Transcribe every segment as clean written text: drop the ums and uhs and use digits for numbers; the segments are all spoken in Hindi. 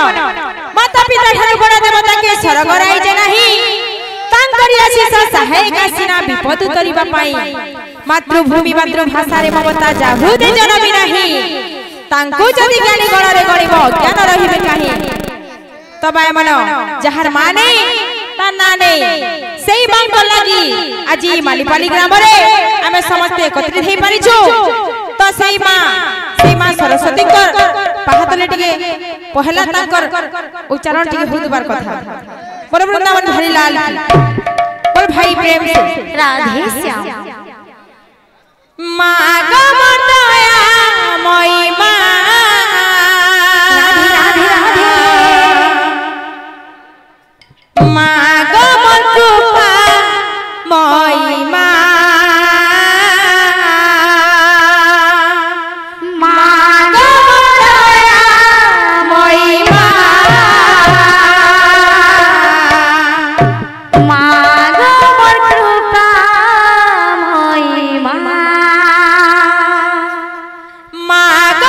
माता पिता ठारू बड़ देवता के स्वर्ग राइजे नाही तांकरी आशीष सहायक सिना विपद उतरिबा पाई मातृभूमि मातृभाषा रे ममता जाहु दे जनमी नाही तांको जदि ज्ञानी गणरे गणिब ज्ञान रहिबे काहे तबा मन जहार माने ता नाने सेई बांको लागि आज मालीपाली ग्राम रे आमे समस्त एकत्रित हे परिछु तो सेई मां सरस्वती कर पाहतले टिके पहला तांकर उच्चारण टिके होदबार कथा पर वृंदावन हरि लाल पर भाई प्रेम से राधे श्याम मागा मर्दया मई मां राधे राधे मागा मर्दुपा मई मां माग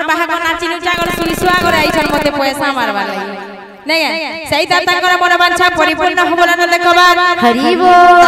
बाहा को नाची नुचा कर सुनी सुआ कर आइछन मते पैसा मारबा लागि नै सही तांकर मन बांछा परिपूर्ण होबला न देखबा हरि बोल।